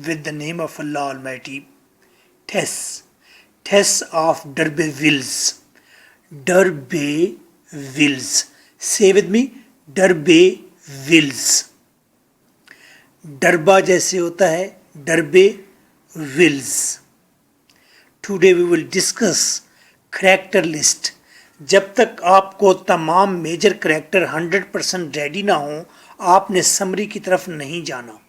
with the name of Allah Almighty. Tess, Tess of D'Urbervilles. D'Urbervilles. Say with me, D'Urbervilles. डरबा जैसे होता है, D'Urbervilles. Today we will discuss character list. जब तक आपको तमाम मेजर करेक्टर 100% रेडी ना हो, आपने समरी की तरफ नहीं जाना.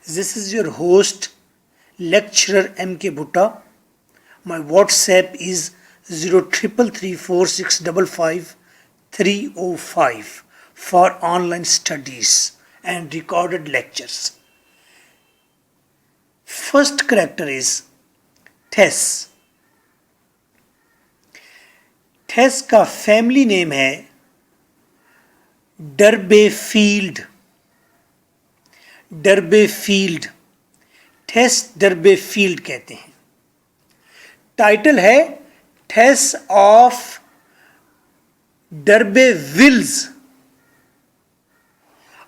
This is your host, lecturer M.K. Bhutta. My WhatsApp is 03334655 for online studies and recorded lectures. First character is Tess. Tess का फैमिली नेम है डर्बेफील्ड. डर्बेफील्ड, टेस डर्बेफील्ड कहते हैं. टाइटल है टेस ऑफ डर्बेविल्स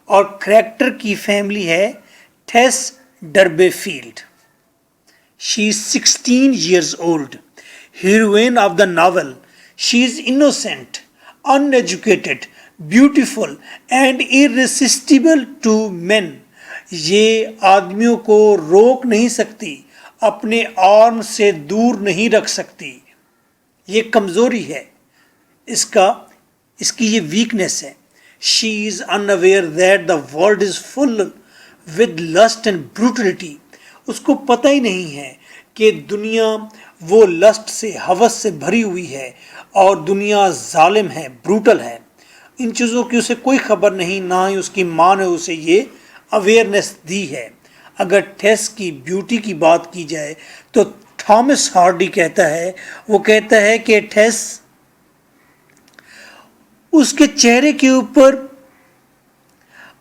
और करैक्टर की फैमिली है Tess Durbeyfield. She is 16 years old. Heroine of the novel. She is innocent, uneducated, beautiful and irresistible to men. ये आदमियों को रोक नहीं सकती, अपने आर्म से दूर नहीं रख सकती. ये कमज़ोरी है इसकी ये वीकनेस है. She is unaware that the world is full with lust and brutality. उसको पता ही नहीं है कि दुनिया वो लस्ट से, हवस से भरी हुई है और दुनिया जालिम है, ब्रूटल है. इन चीज़ों की उसे कोई खबर नहीं, ना ही उसकी माँ ने उसे ये अवेयरनेस दी है. अगर टेस की ब्यूटी की बात की जाए तो थॉमस हार्डी कहता है कि टेस, उसके चेहरे के ऊपर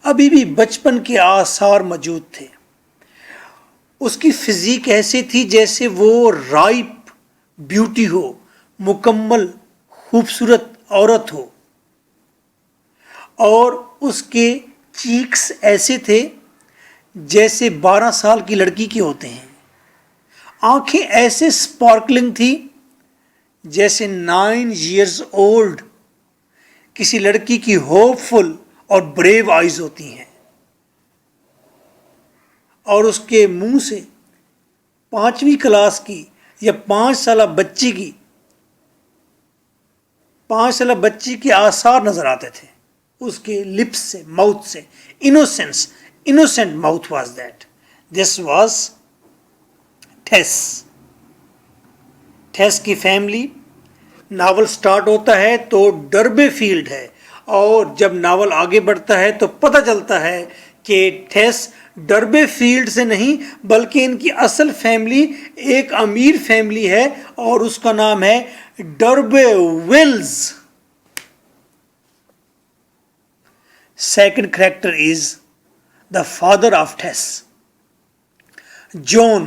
अभी भी बचपन के आसार मौजूद थे. उसकी फिजिक ऐसी थी जैसे वो राइप ब्यूटी हो, मुकम्मल खूबसूरत औरत हो. और उसके चीक्स ऐसे थे जैसे 12 साल की लड़की के होते हैं. आंखें ऐसे स्पार्कलिंग थी जैसे 9 years old किसी लड़की की होपफुल और ब्रेव आइज होती हैं. और उसके मुंह से 5वीं क्लास की या 5 साल बच्ची के आसार नजर आते थे उसके लिप्स से, माउथ से. innocent mouth was that. This was Tess. Tess की फैमिली. नावल स्टार्ट होता है तो डर्बेफील्ड है और जब नावल आगे बढ़ता है तो पता चलता है कि टेस डर्बेफील्ड से नहीं बल्कि इनकी असल फैमिली एक अमीर फैमिली है और उसका नाम है डर्बेविल्स. Second character is the father of Tess, John.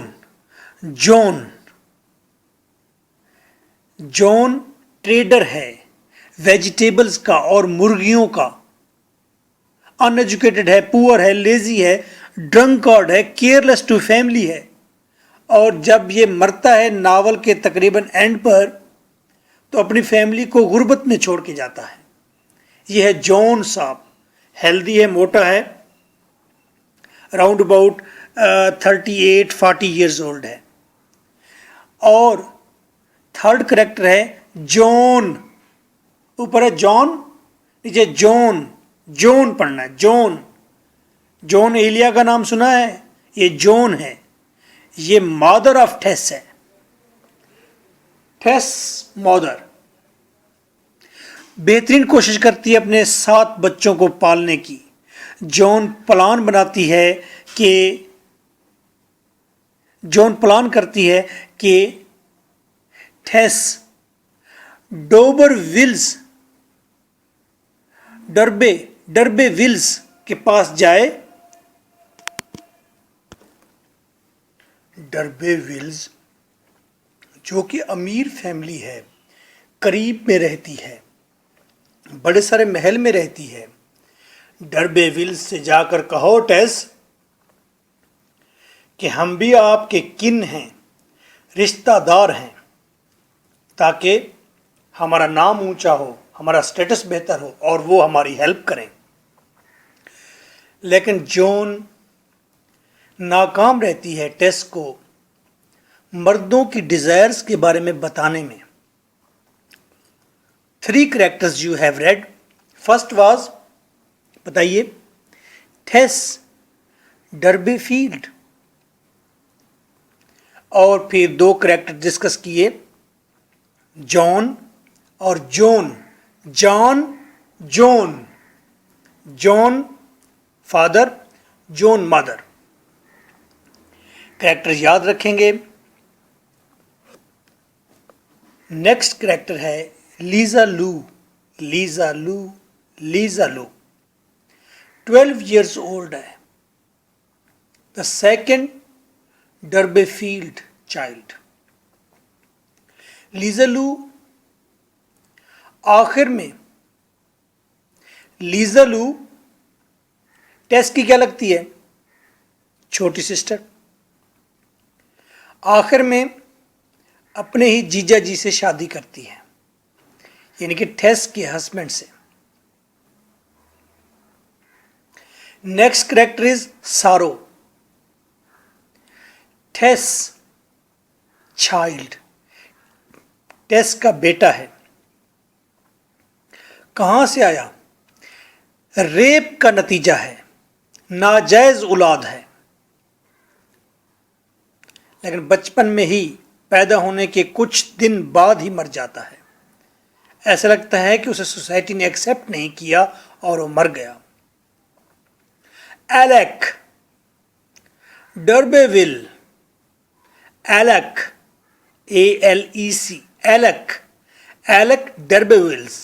John trader है वेजिटेबल्स का और मुर्गियों का. अनएजुकेटेड है, पुअर है, लेजी है, ड्रंकॉर्ड है, केयरलेस टू फैमिली है. और जब ये मरता है नावल के तकरीबन एंड पर तो अपनी फैमिली को गुर्बत में छोड़ के जाता है. यह है जॉन साहब. हेल्दी है, मोटा है, राउंड अबाउट 38-40 years old है. और थर्ड करेक्टर है जॉन. ऊपर है जॉन, नीचे जॉन पढ़ना है. जॉन एलिया का नाम सुना है, ये जॉन है. ये मदर ऑफ टेस है. टेस मदर बेहतरीन कोशिश करती है अपने 7 बच्चों को पालने की. जॉन प्लान करती है कि टेस डर्बेविल्स के पास जाए. डर्बेविल्स जो कि अमीर फैमिली है, करीब में रहती है, बड़े सारे महल में रहती है. डर्बेविल्स से जाकर कहो टेस कि हम भी आपके किन हैं, रिश्तेदार हैं, ताकि हमारा नाम ऊंचा हो, हमारा स्टेटस बेहतर हो और वो हमारी हेल्प करें। लेकिन जॉन नाकाम रहती है टेस को मर्दों की डिजायर्स के बारे में बताने में। 3 characters you have read. First was, बताइए, टेस डर्बीफील्ड, और फिर 2 कैरेक्टर डिस्कस किए, जॉन और John. John John, John father, John mother. Character याद रखेंगे। नेक्स्ट कैरेक्टर है लीजा लू। लीजा लू, लीजा लू 12 years old है, द सेकेंड डर्बीफील्ड चाइल्ड। लीजा लू आखिर में, लीजा लू टेस की क्या लगती है? छोटी सिस्टर। आखिर में अपने ही जीजा जी से शादी करती है, यानी कि टेस के हस्बैंड से। नेक्स्ट कैरेक्टर इज सारो, टेस चाइल्ड, टेस का बेटा है। कहां से आया? रेप का नतीजा है, नाजायज औलाद है, लेकिन बचपन में ही, पैदा होने के कुछ दिन बाद ही मर जाता है। ऐसा लगता है कि उसे सोसाइटी ने एक्सेप्ट नहीं किया और वो मर गया। Alec D'Urberville, Alec, ALEC, Alec, Alec D'Urbervilles.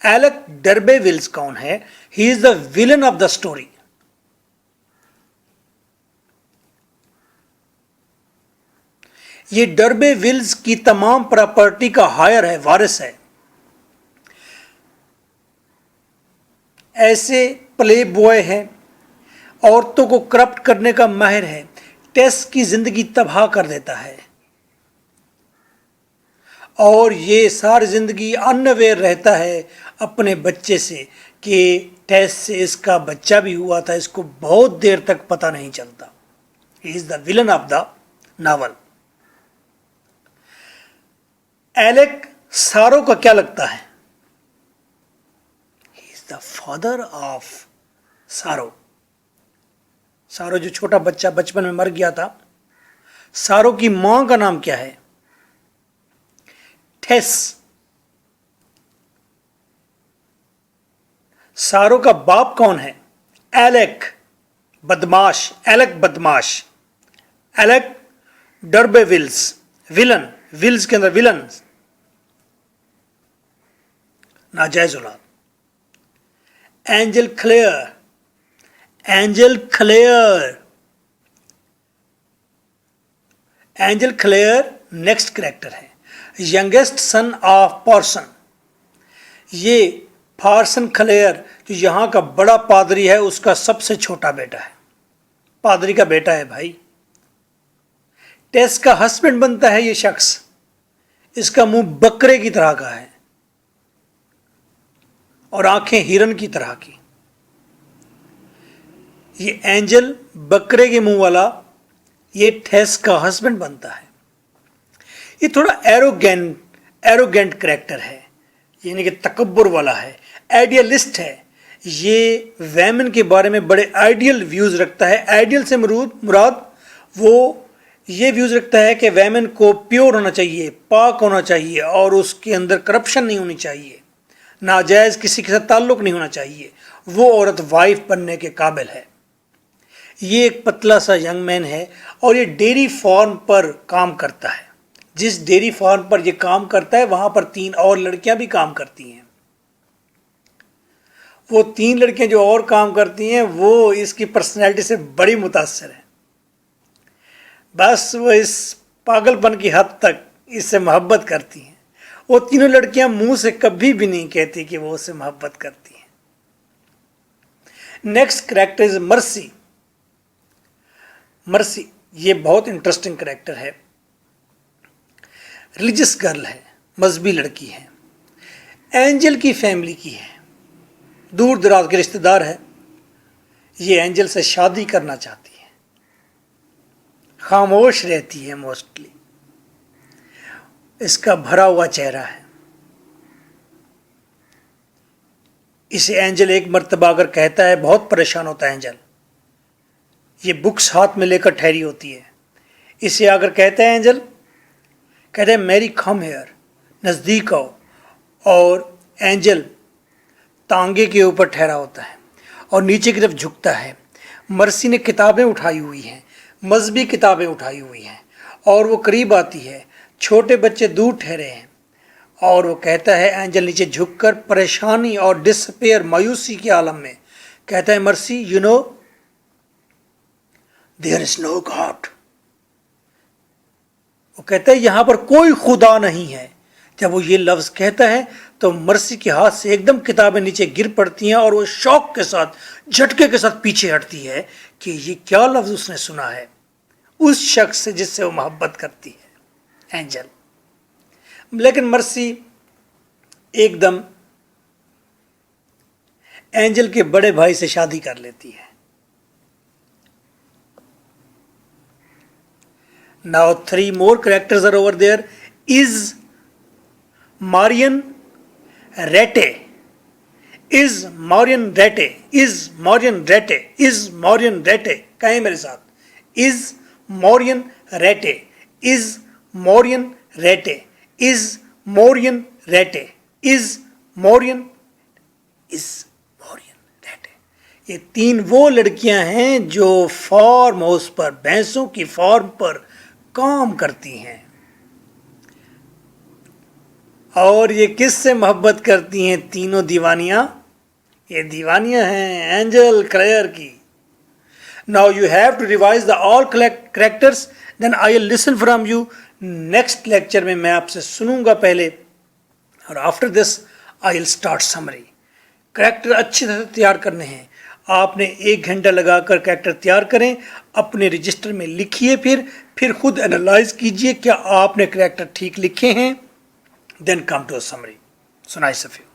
Alec D'Urbervilles कौन है? He is the villain of the story. ये डर्बेविल्स की तमाम प्रॉपर्टी का हायर है, वारिस है। ऐसे प्ले बॉय है, औरतों को करप्ट करने का माहिर है, टेस की जिंदगी तबाह कर देता है और ये सारी जिंदगी अनअवेयर रहता है अपने बच्चे से कि टेस से इसका बच्चा भी हुआ था, इसको बहुत देर तक पता नहीं चलता। He is the villain of the novel. Alec Sorrow का क्या लगता है? He is the father of Sorrow. Sorrow जो छोटा बच्चा बचपन में मर गया था, सारो की मां का नाम क्या है? टेस। सारो का बाप कौन है? एलेक, बदमाश, एलेक बदमाश, एलेक डर्बेविल्स, विलन, विल्स के अंदर विलन, नाजायज औलाद। Angel Clare, Angel Clare, Angel Clare next character है, यंगेस्ट सन ऑफ पार्सन। ये पार्सन क्लेयर जो यहाँ का बड़ा पादरी है, उसका सबसे छोटा बेटा है, पादरी का बेटा है भाई। टेस का हस्बैंड बनता है ये शख्स। इसका मुंह बकरे की तरह का है और आंखें हिरन की तरह की। ये एंजल बकरे के मुंह वाला, ये टेस का हस्बैंड बनता है। ये थोड़ा एरोगेंट कैरेक्टर है, यानी कि तकब्बुर वाला है, आइडियलिस्ट है। ये वैमन के बारे में बड़े आइडियल व्यूज रखता है। आइडियल से मुराद वो ये व्यूज रखता है कि वैमन को प्योर होना चाहिए, पाक होना चाहिए और उसके अंदर करप्शन नहीं होनी चाहिए, नाजायज किसी के साथ ताल्लुक नहीं होना चाहिए, वो औरत वाइफ बनने के काबिल है। ये एक पतला सा यंग मैन है और ये डेयरी फार्म पर काम करता है। जिस डेयरी फार्म पर ये काम करता है वहां पर 3 और लड़कियां भी काम करती हैं। वो 3 लड़कियां जो और काम करती हैं वो इसकी पर्सनैलिटी से बड़ी मुतासर है। बस वो इस पागलपन की हद तक इससे मोहब्बत करती हैं। वो तीनों लड़कियां मुंह से कभी भी नहीं कहती कि वो उससे मोहब्बत करती हैं। Next character is mercy. Mercy, ये बहुत इंटरेस्टिंग कैरेक्टर है। रिलीजियस गर्ल है, मजहबी लड़की है, एंजल की फैमिली की है, दूर दराज के रिश्तेदार है। ये एंजल से शादी करना चाहती है, खामोश रहती है मोस्टली, इसका भरा हुआ चेहरा है। इसे एंजल एक मर्तबा अगर कहता है, बहुत परेशान होता है एंजल, ये बुक्स हाथ में लेकर ठहरी होती है। इसे अगर कहता है एंजल, कहता है मैरी कम हेयर, नज़दीक आओ, और एंजल तांगे के ऊपर ठहरा होता है और नीचे की तरफ झुकता है। मर्सी ने किताबें उठाई हुई हैं, मजहबी किताबें उठाई हुई हैं, और वो करीब आती है, छोटे बच्चे दूर ठहरे हैं, और वो कहता है, एंजल नीचे झुककर परेशानी और डिस्पेयर, मायूसी के आलम में कहता है, Mercy you know there is no God. वो कहता है यहां पर कोई खुदा नहीं है। जब वो ये लफ्ज कहता है तो मर्सी के हाथ से एकदम किताबें नीचे गिर पड़ती हैं और वो शौक के साथ, झटके के साथ पीछे हटती है कि ये क्या लफ्ज उसने सुना है उस शख्स से जिससे वो मोहब्बत करती है, एंजल। लेकिन मर्सी एकदम एंजल के बड़े भाई से शादी कर लेती है। Now 3 more characters are over there. Is Marion Rete. Is Marion Rete. Is Marion Rete. Is Marion Rete. कहें मेरे साथ, Is Marion Rete. Is Marion Rete. Is Marion Rete. Is Marion. Is Marion Rete. ये 3 वो लड़कियां हैं जो farm house पर, भैंसों की फार्म पर काम करती हैं। और ये किससे मोहब्बत करती हैं तीनों दीवानियां? ये दीवानियां हैं एंजल क्लेयर की। Now you have to revise the all characters, then I will listen from you. Next lecture में मैं आपसे सुनूंगा पहले, और after this I will start summary. Character अच्छी तरह से तैयार करने हैं। आपने 1 घंटा लगाकर कैरेक्टर तैयार करें, अपने रजिस्टर में लिखिए, फिर खुद एनालाइज कीजिए क्या आपने कैरेक्टर ठीक लिखे हैं, then come to a summary. So nice of you.